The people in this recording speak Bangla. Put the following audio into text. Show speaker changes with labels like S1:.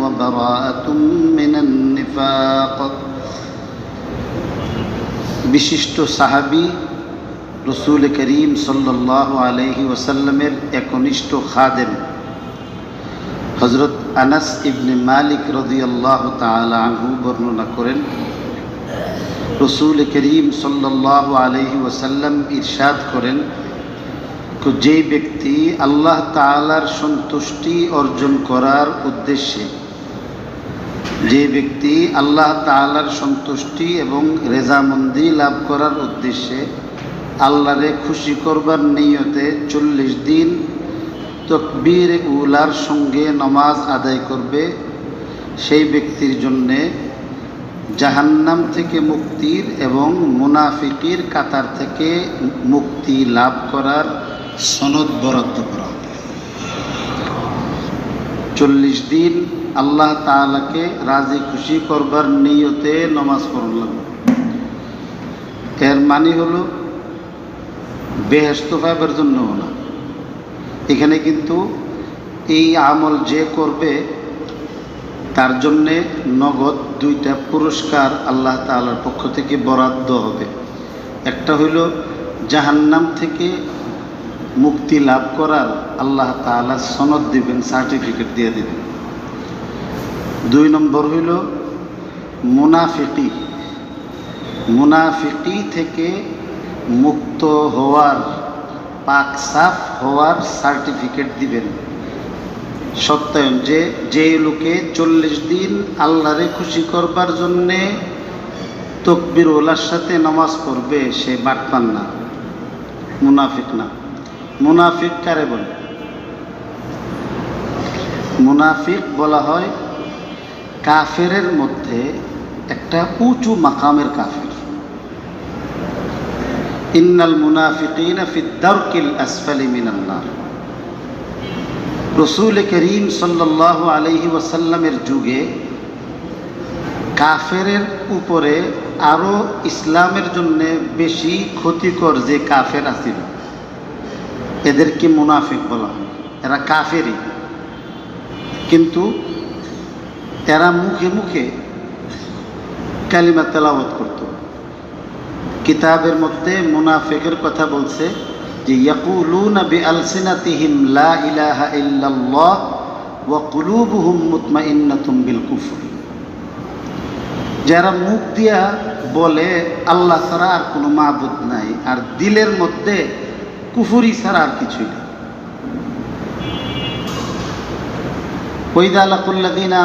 S1: وبراءة من النفاق। বিশিষ্ট সাহাবী রসুল করিম সাল্লাল্লাহু আলাইহি ওয়াসাল্লামের একনিষ্ঠ খাদেম হযরত আনাস ইবনে মালিক রাদিয়াল্লাহু তাআলা আনহু বর্ণনা করেন, রসুল করিম সাল্লাল্লাহু আলাইহি ওয়াসাল্লাম ইরশাদ করেন, যে ব্যক্তি আল্লাহ তাআলার সন্তুষ্টি অর্জন করার উদ্দেশ্যে, যে ব্যক্তি আল্লাহ তাআলার সন্তুষ্টি এবং রেজামন্দি লাভ করার উদ্দেশ্যে আল্লাহরে খুশি করবার নিয়তে 40 দিন তাকবীর উলার সঙ্গে নামাজ আদায় করবে, সেই ব্যক্তির জন্যে জাহান্নাম থেকে মুক্তির এবং মুনাফিকির কাতার থেকে মুক্তি লাভ করার সনদ বরাদ্দ করা হবে। 40 দিন আল্লাহ তাআলাকে রাজি খুশি করবার নিয়তে নামাজ পড়লাম। এর মানে হলো বেহেশত পাবার জন্য না, এখানে কিন্তু এই আমল যে করবে তার জন্যে নগদ 2টা পুরস্কার আল্লাহ তাআলার পক্ষ থেকে বরাদ্দ হবে। একটা হইল জাহান্নাম থেকে মুক্তি লাভ করার আল্লাহ তাআলা সনদ দিবেন, সার্টিফিকেট দিয়ে দিবেন। 2 নম্বর হইল মুনাফিকি থেকে মুক্ত হওয়ার, পাক সাফ হওয়ার সার্টিফিকেট দিবেন, সত্যায়ন, যে লোকে 40 দিন আল্লাহরে খুশি করবার জন্যে তাকবীর ওলার সাথে নামাজ পড়বে, সে বাটপার না, মুনাফিক না। মুনাফিক কারে বলে? মুনাফিক বলা হয় কাফেরের মধ্যে একটা উঁচু মাকামের কাফের। ইন্নাল মুনাফিকিনা ফিদ দারকিল আসফালি মিনান নার। রসুল করিম সাল্লাল্লাহু আলাইহি ওয়াসাল্লামের যুগে কাফেরের উপরে আরো ইসলামের জন্য বেশি ক্ষতিকর যে কাফের আছিল, এদেরকে মুনাফিক বলা হয়। এরা কাফেরই, কিন্তু এরা মুখে মুখে কালিমা তেলাওয়াত করত। কিতাবের মধ্যে মুনাফিকের কথা বলছে যে ইয়াকুলুনা বিআলসিনাতিহিম লা ইলাহা ইল্লাল্লাহ ওয়া কুলুবুহুম মুতমাইন্নাতুম বিল কুফর। যারা মুখ দিয়া বলে আল্লাহ ছাড়া আর কোনো মাবুদ নাই, আর দিলের মধ্যে কুফরি ছাড়া আর কিছুই নেই। ওয়াইদা লাকুল্লাযিনা